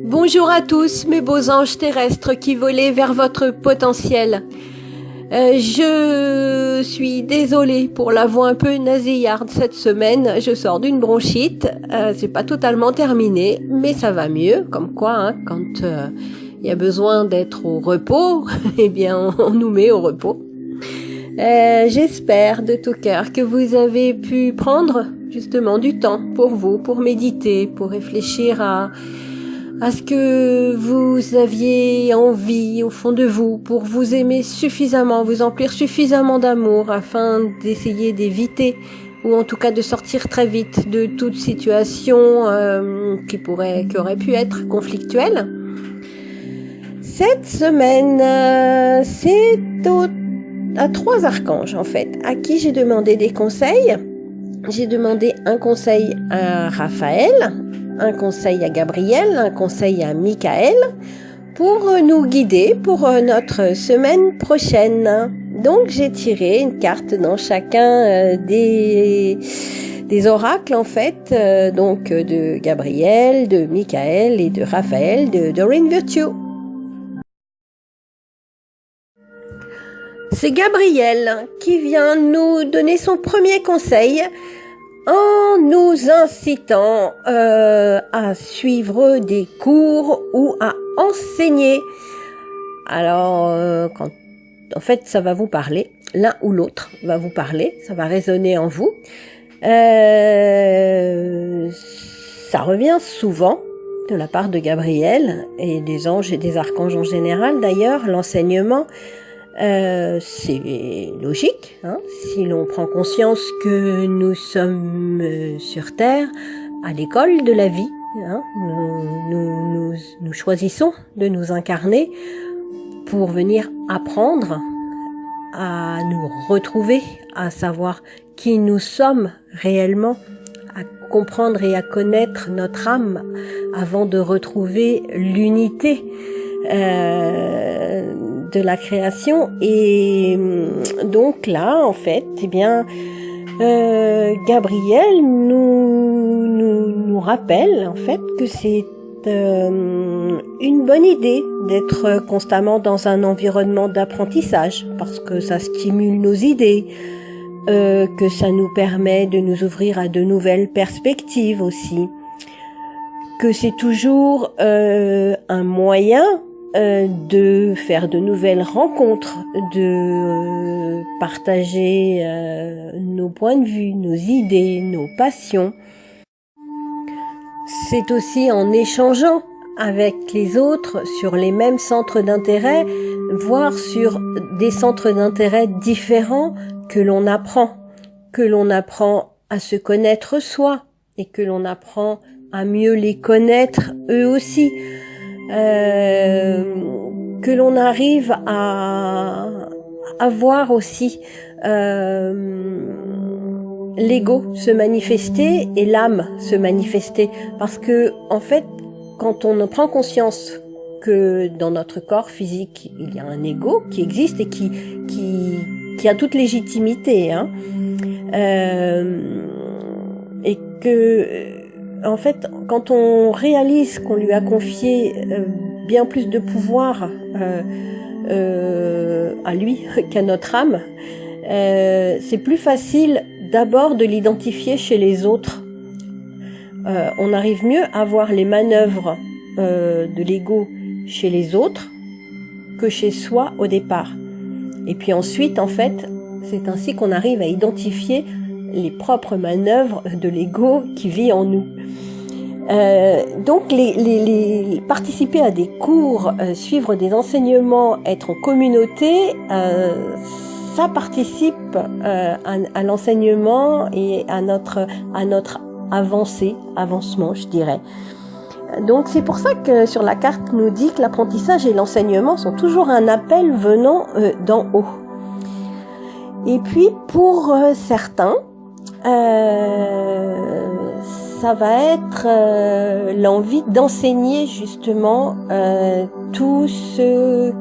Bonjour à tous, mes beaux anges terrestres qui volaient vers votre potentiel. Je suis désolée pour la voix un peu nasillarde cette semaine. Je sors d'une bronchite. C'est pas totalement terminé, mais ça va mieux. Comme quoi, hein, quand il y a besoin d'être au repos, eh bien, on nous met au repos. J'espère de tout cœur que vous avez pu prendre justement du temps pour vous, pour méditer, pour réfléchir à ce que vous aviez envie au fond de vous, pour vous aimer suffisamment, vous emplir suffisamment d'amour afin d'essayer d'éviter ou en tout cas de sortir très vite de toute situation qui aurait pu être conflictuelle. Cette semaine, c'est à 3 archanges en fait, à qui j'ai demandé des conseils. J'ai demandé un conseil à Raphaël, un conseil à Gabriel, un conseil à Michael pour nous guider pour notre semaine prochaine. Donc j'ai tiré une carte dans chacun des oracles en fait, donc de Gabriel, de Michael et de Raphaël de Doreen Virtue. C'est Gabriel qui vient nous donner son premier conseil en nous incitant à suivre des cours ou à enseigner. Alors, en fait, ça va vous parler, l'un ou l'autre va vous parler, ça va résonner en vous. Ça revient souvent de la part de Gabriel et des anges et des archanges en général d'ailleurs, l'enseignement. C'est logique, hein, si l'on prend conscience que nous sommes sur Terre, à l'école de la vie. Hein, nous choisissons de nous incarner pour venir apprendre à nous retrouver, à savoir qui nous sommes réellement, à comprendre et à connaître notre âme avant de retrouver l'unité de la création. Et donc là, en fait, eh bien, Gabriel nous rappelle en fait que c'est une bonne idée d'être constamment dans un environnement d'apprentissage parce que ça stimule nos idées, que ça nous permet de nous ouvrir à de nouvelles perspectives aussi, que c'est toujours un moyen de faire de nouvelles rencontres, de partager nos points de vue, nos idées, nos passions. C'est aussi en échangeant avec les autres sur les mêmes centres d'intérêt, voire sur des centres d'intérêt différents que l'on apprend à se connaître soi et que l'on apprend à mieux les connaître eux aussi. Que l'on arrive à voir aussi l'ego se manifester et l'âme se manifester, parce que en fait, quand on prend conscience que dans notre corps physique il y a un ego qui existe et qui a toute légitimité, hein, et que en fait, quand on réalise qu'on lui a confié bien plus de pouvoir à lui qu'à notre âme, c'est plus facile d'abord de l'identifier chez les autres. On arrive mieux à voir les manœuvres de l'ego chez les autres que chez soi au départ. Et puis ensuite, en fait, c'est ainsi qu'on arrive à identifier les propres manœuvres de l'ego qui vit en nous. Donc les participer à des cours, suivre des enseignements, être en communauté, ça participe à l'enseignement et à notre avancement, je dirais. Donc c'est pour ça que sur la carte nous dit que l'apprentissage et l'enseignement sont toujours un appel venant d'en haut. Et puis pour certains, ça va être l'envie d'enseigner justement tout ce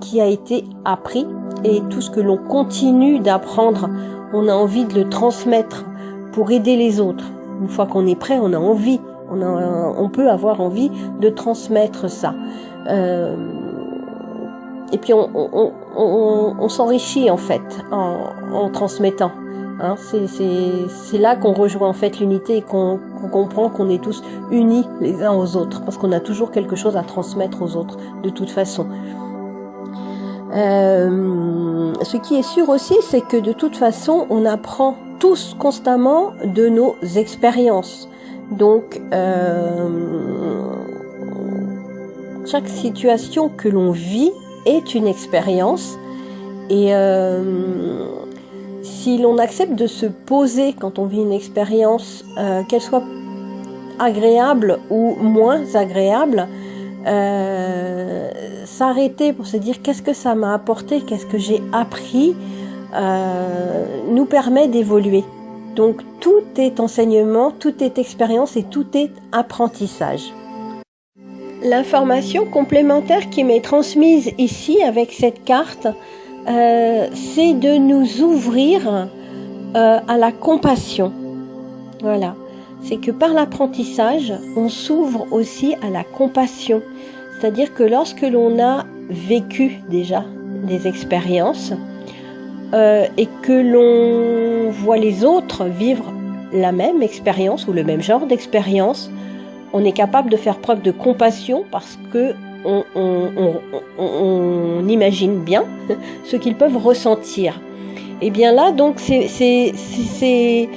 qui a été appris et tout ce que l'on continue d'apprendre. On a envie de le transmettre pour aider les autres. Une fois qu'on est prêt, on a envie On peut avoir envie de transmettre ça. Et puis on s'enrichit en fait en transmettant. Hein, c'est là qu'on rejoint en fait l'unité et qu'on comprend qu'on est tous unis les uns aux autres, parce qu'on a toujours quelque chose à transmettre aux autres de toute façon. Ce qui est sûr aussi, c'est que de toute façon, on apprend tous constamment de nos expériences. Donc, chaque situation que l'on vit est une expérience. Et si l'on accepte de se poser quand on vit une expérience, qu'elle soit agréable ou moins agréable, s'arrêter pour se dire qu'est-ce que ça m'a apporté, qu'est-ce que j'ai appris, nous permet d'évoluer. Donc tout est enseignement, tout est expérience et tout est apprentissage. L'information complémentaire qui m'est transmise ici avec cette carte, c'est de nous ouvrir à la compassion. Voilà. C'est que par l'apprentissage, on s'ouvre aussi à la compassion. C'est-à-dire que lorsque l'on a vécu déjà des expériences et que l'on voit les autres vivre la même expérience ou le même genre d'expérience, on est capable de faire preuve de compassion parce que on imagine bien ce qu'ils peuvent ressentir. Et bien là, donc, c'est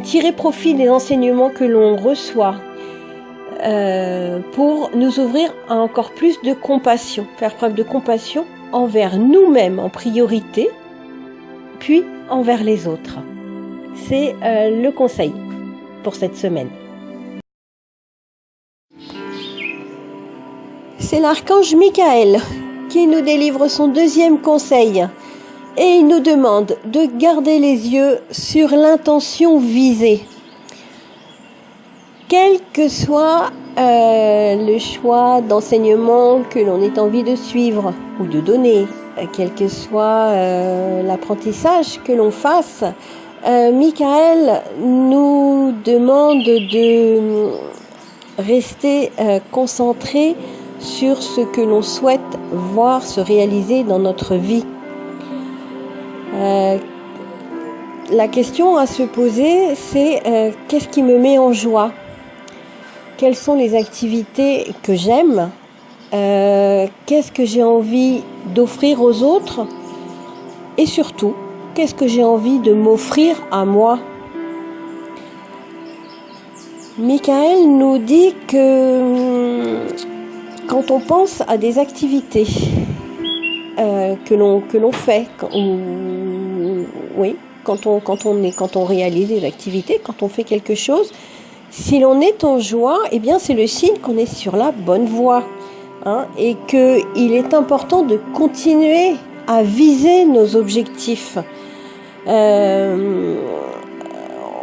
tirer profit des enseignements que l'on reçoit pour nous ouvrir à encore plus de compassion, faire preuve de compassion envers nous-mêmes en priorité, puis envers les autres. C'est le conseil pour cette semaine. C'est l'archange Michael qui nous délivre son deuxième conseil et il nous demande de garder les yeux sur l'intention visée. Quel que soit le choix d'enseignement que l'on ait envie de suivre ou de donner, quel que soit l'apprentissage que l'on fasse, Michael nous demande de rester concentré sur ce que l'on souhaite voir se réaliser dans notre vie. La question à se poser, c'est qu'est-ce qui me met en joie ? Quelles sont les activités que j'aime ? Qu'est-ce que j'ai envie d'offrir aux autres ? Et surtout, qu'est-ce que j'ai envie de m'offrir à moi ? Michael nous dit que quand on pense à des activités que l'on fait, quand on réalise des activités, quand on fait quelque chose, si l'on est en joie, eh bien c'est le signe qu'on est sur la bonne voie, hein, et que il est important de continuer à viser nos objectifs.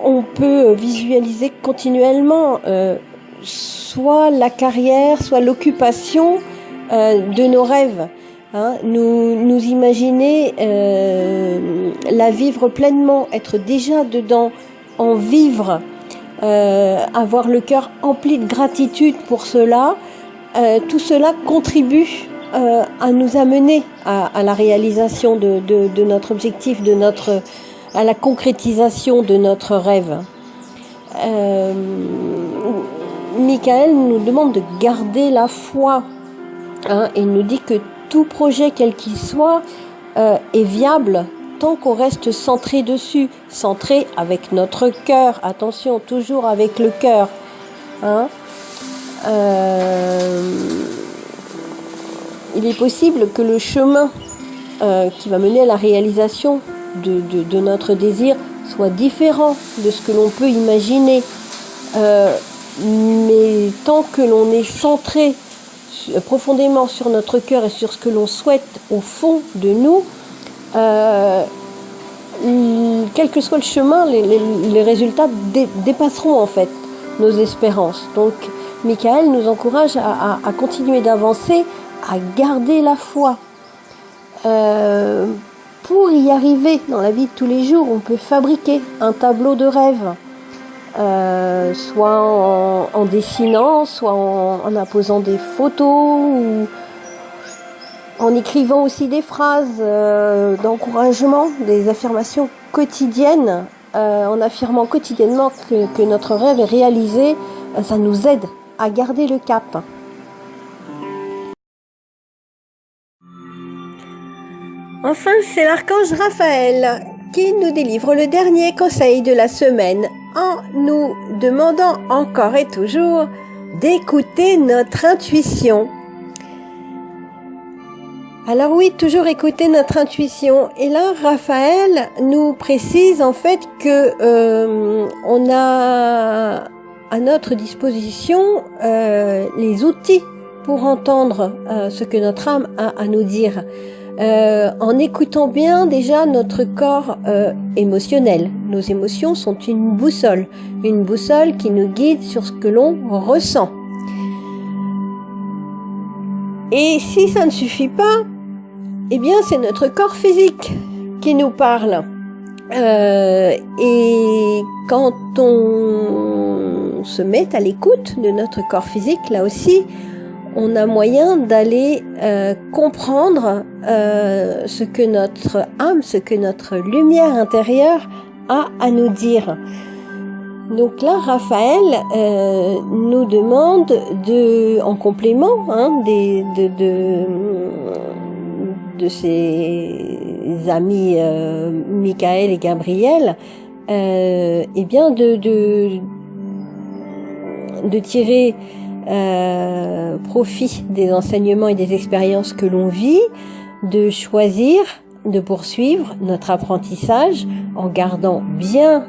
On peut visualiser continuellement soit la carrière, soit l'occupation de nos rêves. Hein, nous imaginer la vivre pleinement, être déjà dedans, en vivre, avoir le cœur empli de gratitude pour cela. Tout cela contribue à nous amener à la réalisation de notre objectif, à la concrétisation de notre rêve. Michael nous demande de garder la foi, hein, et nous dit que tout projet, quel qu'il soit, est viable tant qu'on reste centré dessus, centré avec notre cœur. Attention, toujours avec le cœur. Hein. Il est possible que le chemin qui va mener à la réalisation de notre désir soit différent de ce que l'on peut imaginer. Mais tant que l'on est centré profondément sur notre cœur et sur ce que l'on souhaite au fond de nous, quel que soit le chemin, les résultats dépasseront en fait nos espérances. Donc Michael nous encourage à continuer d'avancer, à garder la foi. Pour y arriver dans la vie de tous les jours, on peut fabriquer un tableau de rêve. soit en dessinant, soit en apposant des photos, ou en écrivant aussi des phrases d'encouragement, des affirmations quotidiennes, en affirmant quotidiennement que notre rêve est réalisé. Ça nous aide à garder le cap. Enfin, c'est l'archange Raphaël qui nous délivre le dernier conseil de la semaine en nous demandant encore et toujours d'écouter notre intuition. Alors oui, toujours écouter notre intuition. Et là, Raphaël nous précise en fait que on a à notre disposition les outils pour entendre ce que notre âme a à nous dire. En écoutant bien déjà notre corps émotionnel. Nos émotions sont une boussole qui nous guide sur ce que l'on ressent. Et si ça ne suffit pas, eh bien c'est notre corps physique qui nous parle. Et quand on se met à l'écoute de notre corps physique, là aussi, on a moyen d'aller comprendre ce que notre âme, ce que notre lumière intérieure a à nous dire. Donc là, Raphaël nous demande en complément de ses amis Michael et Gabriel, eh bien de tirer profit des enseignements et des expériences que l'on vit, de choisir, de poursuivre notre apprentissage en gardant bien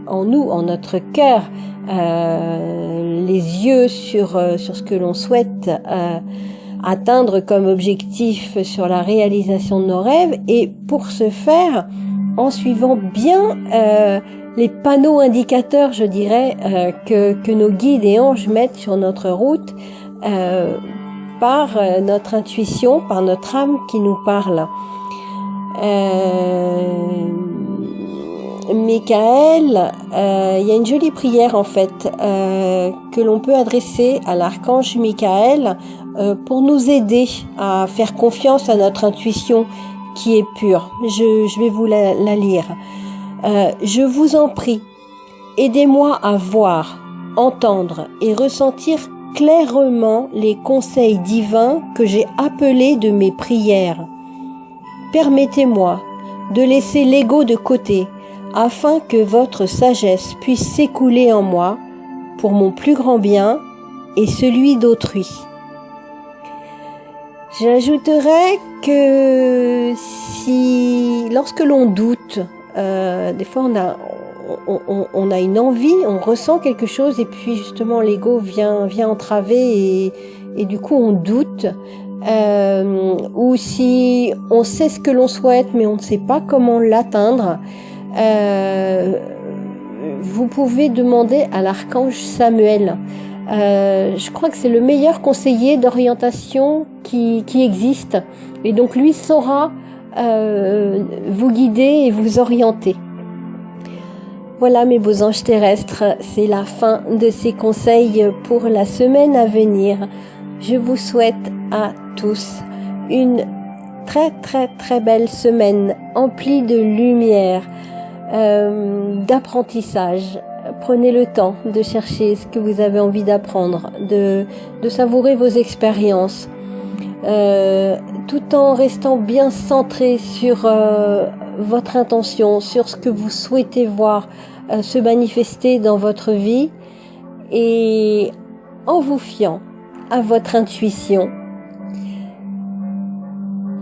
en nous, en notre cœur, les yeux sur ce que l'on souhaite atteindre comme objectif sur la réalisation de nos rêves, et pour ce faire, en suivant bien les panneaux indicateurs, je dirais, que nos guides et anges mettent sur notre route, par notre intuition, par notre âme qui nous parle. Michael, il y a une jolie prière en fait que l'on peut adresser à l'archange Michael pour nous aider à faire confiance à notre intuition qui est pure. Je vais vous la lire. Je vous en prie, aidez-moi à voir, entendre et ressentir clairement les conseils divins que j'ai appelés de mes prières. Permettez-moi de laisser l'ego de côté afin que votre sagesse puisse s'écouler en moi pour mon plus grand bien et celui d'autrui. J'ajouterais que lorsque l'on doute, des fois on a une envie, on ressent quelque chose et puis justement l'ego vient entraver et du coup on doute, ou si on sait ce que l'on souhaite mais on ne sait pas comment l'atteindre, vous pouvez demander à l'archange Samuel. Je crois que c'est le meilleur conseiller d'orientation qui existe, et donc lui saura vous guider et vous orienter. Voilà mes beaux anges terrestres, c'est la fin de ces conseils pour la semaine à venir. Je vous souhaite à tous une très très très belle semaine emplie de lumière, d'apprentissage. Prenez le temps de chercher ce que vous avez envie d'apprendre, de savourer vos expériences, tout en restant bien centré sur votre intention, sur ce que vous souhaitez voir se manifester dans votre vie, et en vous fiant à votre intuition.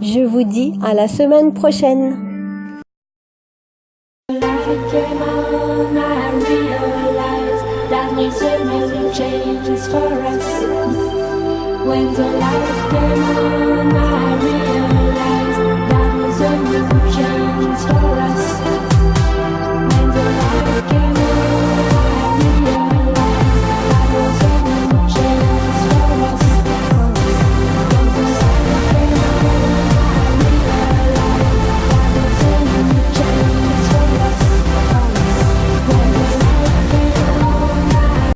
Je vous dis à la semaine prochaine. When the light came on, I realized